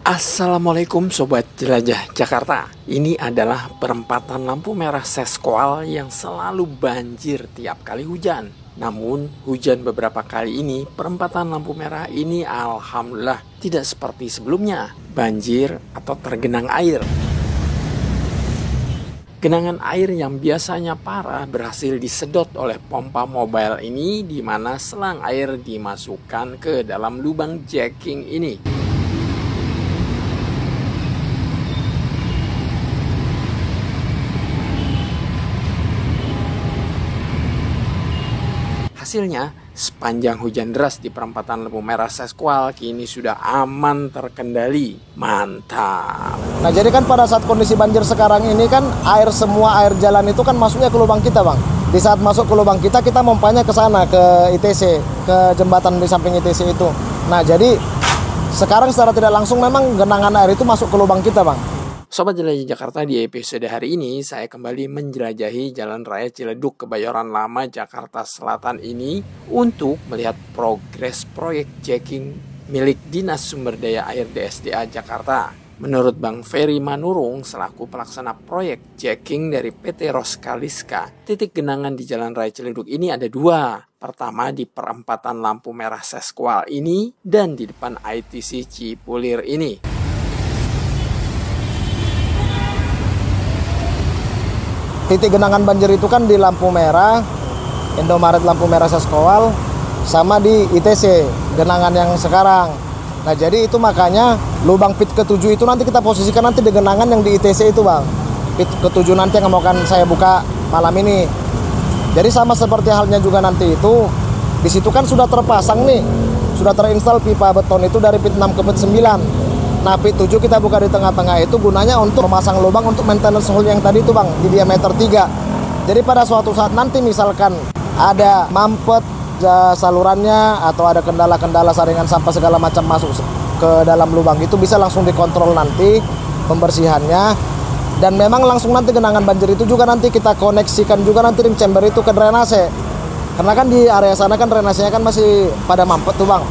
Assalamualaikum Sobat Jelajah Jakarta. Ini adalah perempatan lampu merah Sesqual yang selalu banjir tiap kali hujan. Namun hujan beberapa kali ini, perempatan lampu merah ini alhamdulillah tidak seperti sebelumnya, banjir atau tergenang air. Genangan air yang biasanya parah berhasil disedot oleh pompa mobile ini, di mana selang air dimasukkan ke dalam lubang jacking ini. Hasilnya, sepanjang hujan deras di perempatan lampu merah Sesqual kini sudah aman terkendali. Mantap. Nah, jadi kan pada saat kondisi banjir sekarang ini kan semua air jalan itu kan masuknya ke lubang kita, Bang. Di saat masuk ke lubang kita mompanya ke sana, ke ITC, ke jembatan di samping ITC itu. Nah, jadi sekarang secara tidak langsung memang genangan air itu masuk ke lubang kita, Bang. Sobat Jelajah Jakarta, di episode hari ini saya kembali menjelajahi Jalan Raya Ciledug Kebayoran Lama Jakarta Selatan ini untuk melihat progres proyek jacking milik Dinas Sumber Daya Air DSDA Jakarta. Menurut Bang Ferry Manurung selaku pelaksana proyek jacking dari PT Roskaliska, titik genangan di Jalan Raya Ciledug ini ada dua. Pertama di perempatan lampu merah Sesqual ini dan di depan ITC Cipulir ini. Titik genangan banjir itu kan di lampu merah, Indomaret lampu merah Sesqual, sama di ITC, genangan yang sekarang. Nah, jadi itu makanya lubang pit ke-7 itu nanti kita posisikan nanti di genangan yang di ITC itu, Bang. Pit ke-7 nanti yang akan saya buka malam ini. Jadi sama seperti halnya juga nanti itu, di situ kan sudah terpasang nih, sudah terinstall pipa beton itu dari pit 6 ke pit 9. Nah, pit 7 kita buka di tengah-tengah itu gunanya untuk memasang lubang untuk maintenance hole yang tadi itu, Bang, di diameter 3. Jadi pada suatu saat nanti misalkan ada mampet salurannya atau ada kendala-kendala saringan sampah segala macam masuk ke dalam lubang itu bisa langsung dikontrol nanti pembersihannya. Dan memang langsung nanti genangan banjir itu juga nanti kita koneksikan juga nanti ring chamber itu ke drainase. Karena kan di area sana kan drainasenya kan masih pada mampet tuh, Bang.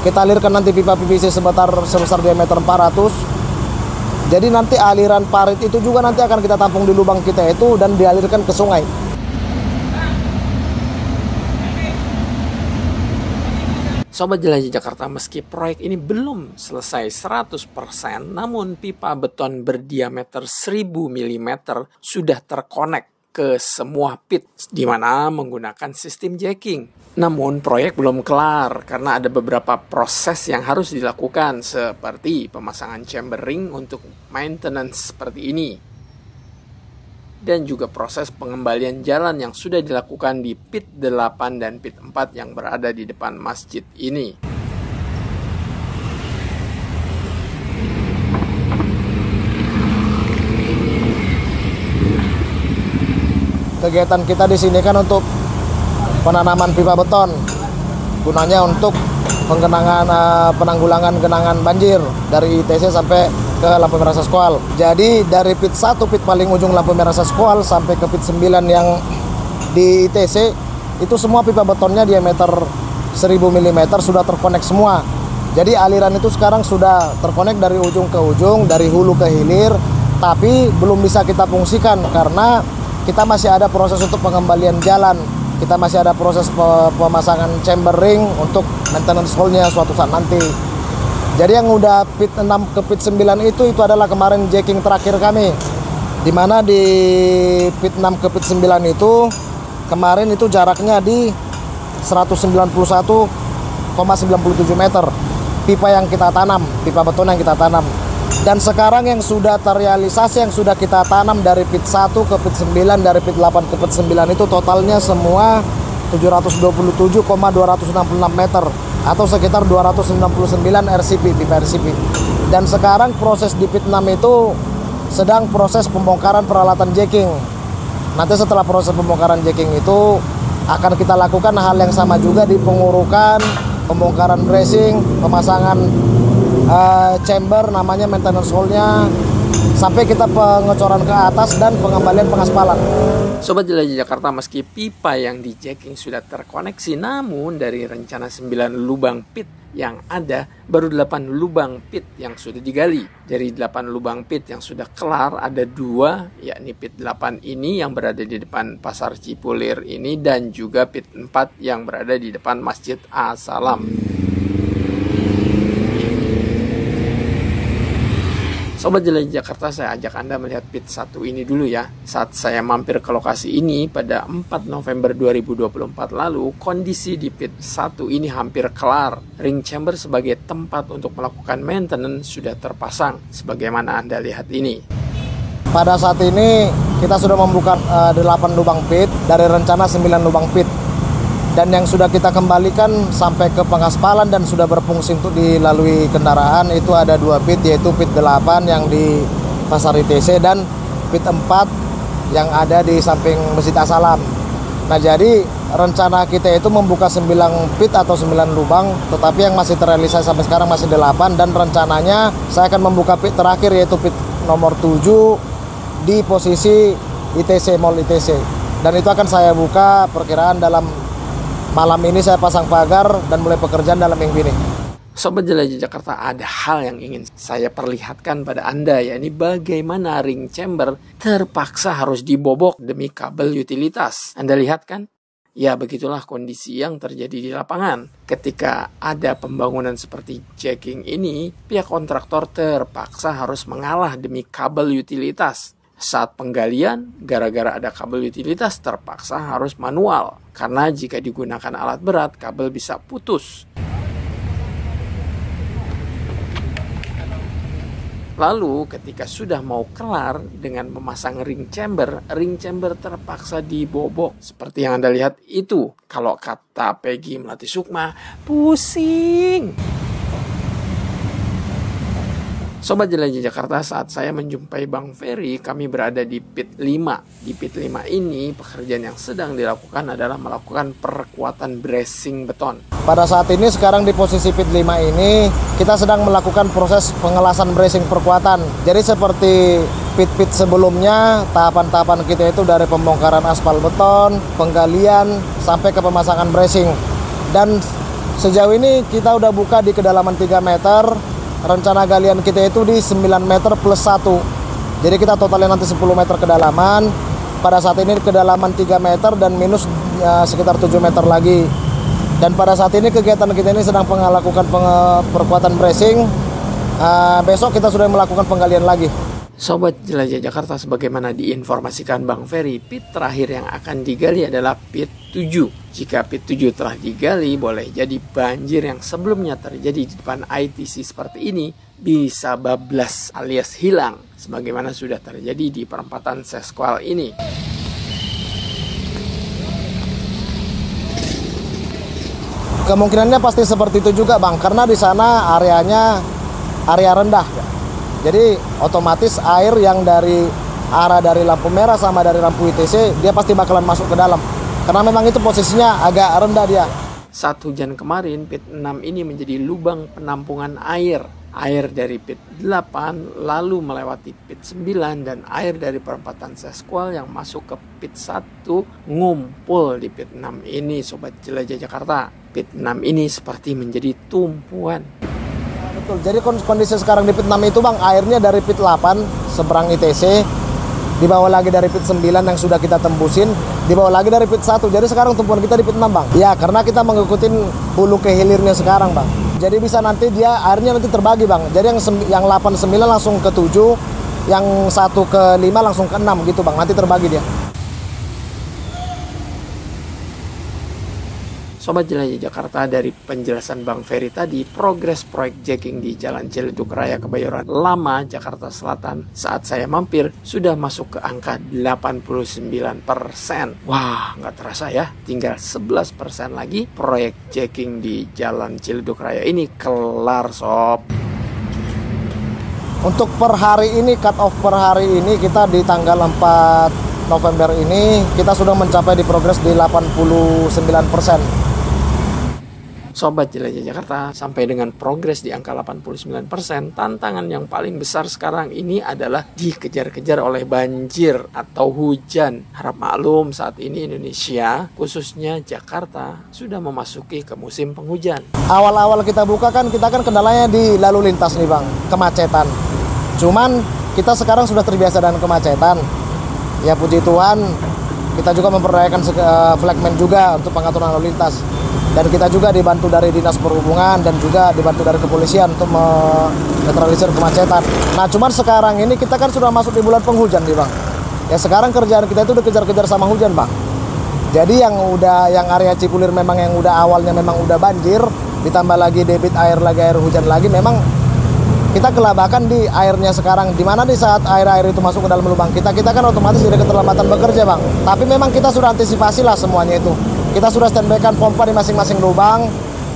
Kita alirkan nanti pipa PVC sebesar diameter 400. Jadi nanti aliran parit itu juga nanti akan kita tampung di lubang kita itu dan dialirkan ke sungai. Sobat Jelajah Jakarta, meski proyek ini belum selesai 100%, namun pipa beton berdiameter 1000 mm sudah terkonek ke semua pit, di mana menggunakan sistem jacking. Namun proyek belum kelar karena ada beberapa proses yang harus dilakukan, seperti pemasangan chamber ring untuk maintenance seperti ini, dan juga proses pengembalian jalan yang sudah dilakukan di pit 8 dan pit 4 yang berada di depan masjid ini. Kegiatan kita di sini kan untuk penanaman pipa beton, gunanya untuk penanggulangan genangan banjir dari ITC sampai ke lampu merah Sesqual. Jadi dari pit 1, pit paling ujung lampu merah Sesqual, sampai ke pit 9 yang di ITC, itu semua pipa betonnya diameter 1000 mm sudah terkonek semua. Jadi aliran itu sekarang sudah terkonek dari ujung ke ujung, dari hulu ke hilir, tapi belum bisa kita fungsikan karena kita masih ada proses untuk pengembalian jalan. Kita masih ada proses pemasangan chamber ring untuk maintenance hole-nya suatu saat nanti. Jadi yang udah pit 6 ke pit 9 itu adalah kemarin jacking terakhir kami. Dimana di pit 6 ke pit 9 itu kemarin itu jaraknya di 191,97 meter. Pipa yang kita tanam, pipa beton yang kita tanam. Dan sekarang yang sudah terrealisasi, yang sudah kita tanam dari pit 1 ke pit 9, dari pit 8 ke pit 9 itu totalnya semua 727,266 meter atau sekitar 299 RCP, pipa RCP. Dan sekarang proses di pit 6 itu sedang proses pembongkaran peralatan jacking. Nanti setelah proses pembongkaran jacking itu akan kita lakukan hal yang sama juga di pengurukan, pembongkaran bracing, pemasangan chamber namanya maintenance hole-nya, sampai kita pengecoran ke atas dan pengembalian pengaspalan. Sobat Jelajah Jakarta, meski pipa yang di jacking sudah terkoneksi, namun dari rencana 9 lubang pit yang ada, baru 8 lubang pit yang sudah digali. Dari 8 lubang pit yang sudah kelar, ada 2, yakni pit 8 ini yang berada di depan Pasar Cipulir ini, dan juga pit 4 yang berada di depan Masjid As-Salam. Sobat Jelajah Jakarta, saya ajak Anda melihat pit 1 ini dulu ya. Saat saya mampir ke lokasi ini pada 4 November 2024 lalu, kondisi di pit 1 ini hampir kelar. Ring chamber sebagai tempat untuk melakukan maintenance sudah terpasang, sebagaimana Anda lihat ini. Pada saat ini kita sudah membuka 8 lubang pit dari rencana 9 lubang pit. Dan yang sudah kita kembalikan sampai ke pengaspalan dan sudah berfungsi untuk dilalui kendaraan itu ada 2 pit, yaitu pit 8 yang di Pasar ITC dan pit 4 yang ada di samping Masjid As-Salam. Nah, jadi rencana kita itu membuka 9 pit atau 9 lubang, tetapi yang masih terrealisasi sampai sekarang masih 8, dan rencananya saya akan membuka pit terakhir yaitu pit nomor 7 di posisi ITC, Mall ITC. Dan itu akan saya buka perkiraan dalam malam ini. Saya pasang pagar dan mulai pekerjaan dalam minggu ini. Sobat Jelajah Jakarta, ada hal yang ingin saya perlihatkan pada Anda, yakni bagaimana ring chamber terpaksa harus dibobok demi kabel utilitas. Anda lihat kan? Ya, begitulah kondisi yang terjadi di lapangan. Ketika ada pembangunan seperti jacking ini, pihak kontraktor terpaksa harus mengalah demi kabel utilitas. Saat penggalian, gara-gara ada kabel utilitas terpaksa harus manual. Karena jika digunakan alat berat, kabel bisa putus. Lalu ketika sudah mau kelar dengan memasang ring chamber terpaksa dibobok. Seperti yang Anda lihat itu. Kalau kata Peggy Melati Sukma, pusing. Sobat Jelajah Jakarta, saat saya menjumpai Bang Ferry, kami berada di pit 5. Di pit 5 ini, pekerjaan yang sedang dilakukan adalah melakukan perkuatan bracing beton. Pada saat ini sekarang di posisi pit 5 ini, kita sedang melakukan proses pengelasan bracing perkuatan. Jadi seperti pit-pit sebelumnya, tahapan-tahapan kita itu dari pembongkaran aspal beton, penggalian, sampai ke pemasangan bracing. Dan sejauh ini kita udah buka di kedalaman 3 meter. Rencana galian kita itu di 9 meter plus 1. Jadi kita totalnya nanti 10 meter kedalaman. Pada saat ini kedalaman 3 meter dan minus sekitar 7 meter lagi. Dan pada saat ini kegiatan kita ini sedang melakukan perkuatan bracing. Besok kita sudah melakukan penggalian lagi. Sobat Jelajah Jakarta, sebagaimana diinformasikan Bang Ferry, pit terakhir yang akan digali adalah pit 7. Jika pit 7 telah digali, boleh jadi banjir yang sebelumnya terjadi di depan ITC seperti ini bisa bablas alias hilang, sebagaimana sudah terjadi di perempatan Sesqual ini. Kemungkinannya pasti seperti itu juga, Bang, karena di sana areanya area rendah. Jadi otomatis air yang dari arah dari lampu merah sama dari lampu ITC dia pasti bakalan masuk ke dalam. Karena memang itu posisinya agak rendah dia. Saat hujan kemarin, pit 6 ini menjadi lubang penampungan air. Air dari pit 8 lalu melewati pit 9 dan air dari perempatan Sesqual yang masuk ke pit 1 ngumpul di pit 6 ini, Sobat Jelajah Jakarta. Pit 6 ini seperti menjadi tumpuan. Betul, jadi kondisi sekarang di pit 6 itu, Bang, airnya dari pit 8 seberang ITC, dibawa lagi dari pit 9 yang sudah kita tembusin, dibawa lagi dari pit 1. Jadi sekarang tumpuan kita di pit 6, Bang. Ya, karena kita mengikuti hulu ke hilirnya sekarang, Bang. Jadi bisa nanti dia airnya nanti terbagi, Bang. Jadi yang 8-9 langsung ke 7, yang 1 ke 5 langsung ke 6 gitu, Bang. Nanti terbagi dia. Sobat Jelajah Jakarta, dari penjelasan Bang Ferry tadi, progres proyek jacking di Jalan Ciledug Raya Kebayoran Lama, Jakarta Selatan, saat saya mampir, sudah masuk ke angka 89%. Wah, nggak terasa ya, tinggal 11% lagi proyek jacking di Jalan Ciledug Raya ini kelar, Sob. Untuk per hari ini, cut off per hari ini, kita di tanggal 4 November ini, kita sudah mencapai di progres di 89%. Sobat Jelajah Jakarta, sampai dengan progres di angka 89%, tantangan yang paling besar sekarang ini adalah dikejar-kejar oleh banjir atau hujan. Harap maklum, saat ini Indonesia, khususnya Jakarta, sudah memasuki ke musim penghujan. Awal-awal kita buka kan, kita kan kendalanya di lalu lintas nih Bang, kemacetan. Cuman kita sekarang sudah terbiasa dengan kemacetan. Ya puji Tuhan, kita juga memperdayakan flagman juga untuk pengaturan lalu lintas. Dan kita juga dibantu dari Dinas Perhubungan dan juga dibantu dari kepolisian untuk menetralisir kemacetan. Nah cuman sekarang ini kita kan sudah masuk di bulan penghujan nih Bang. Ya sekarang kerjaan kita itu udah kejar-kejar sama hujan Bang. Jadi yang area Cipulir memang yang udah awalnya memang udah banjir, ditambah lagi debit air lagi, air hujan lagi, memang kita kelabakan di airnya sekarang. Dimana di saat air-air itu masuk ke dalam lubang kita kan otomatis ada keterlambatan bekerja Bang. Tapi memang kita sudah antisipasi lah semuanya itu. Kita sudah standby-kan pompa di masing-masing lubang.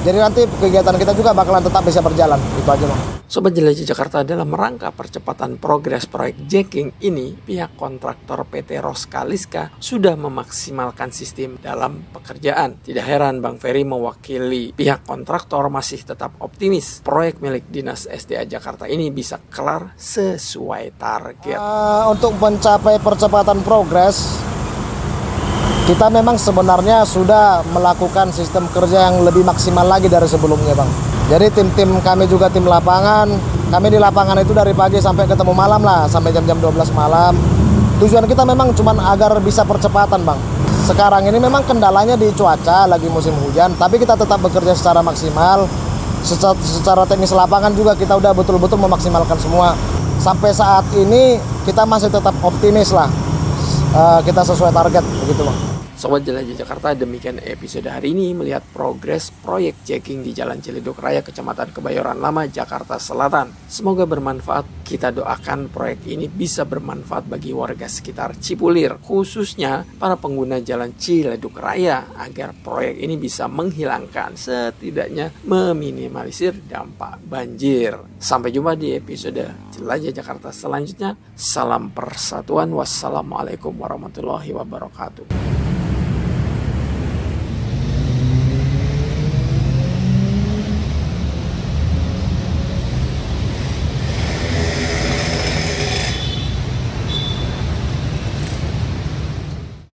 Jadi nanti kegiatan kita juga bakalan tetap bisa berjalan. Itu aja Bang. Sobat Jelajah Jakarta, dalam rangka percepatan progres proyek jacking ini, pihak kontraktor PT Roskaliska sudah memaksimalkan sistem dalam pekerjaan. Tidak heran Bang Ferry mewakili pihak kontraktor masih tetap optimis proyek milik Dinas SDA Jakarta ini bisa kelar sesuai target. Untuk mencapai percepatan progres, kita memang sebenarnya sudah melakukan sistem kerja yang lebih maksimal lagi dari sebelumnya Bang. Jadi tim-tim kami juga tim lapangan, kami di lapangan itu dari pagi sampai ketemu malam lah, sampai jam-jam 12 malam. Tujuan kita memang cuma agar bisa percepatan Bang. Sekarang ini memang kendalanya di cuaca, lagi musim hujan, tapi kita tetap bekerja secara maksimal. Secara teknis lapangan juga kita udah betul-betul memaksimalkan semua. Sampai saat ini kita masih tetap optimis lah, kita sesuai target begitu Bang. Sobat Jelajah Jakarta, demikian episode hari ini melihat progres proyek jacking di Jalan Ciledug Raya, Kecamatan Kebayoran Lama, Jakarta Selatan. Semoga bermanfaat. Kita doakan proyek ini bisa bermanfaat bagi warga sekitar Cipulir, khususnya para pengguna Jalan Ciledug Raya, agar proyek ini bisa menghilangkan, setidaknya meminimalisir dampak banjir. Sampai jumpa di episode Jelajah Jakarta selanjutnya. Salam persatuan. Wassalamualaikum warahmatullahi wabarakatuh.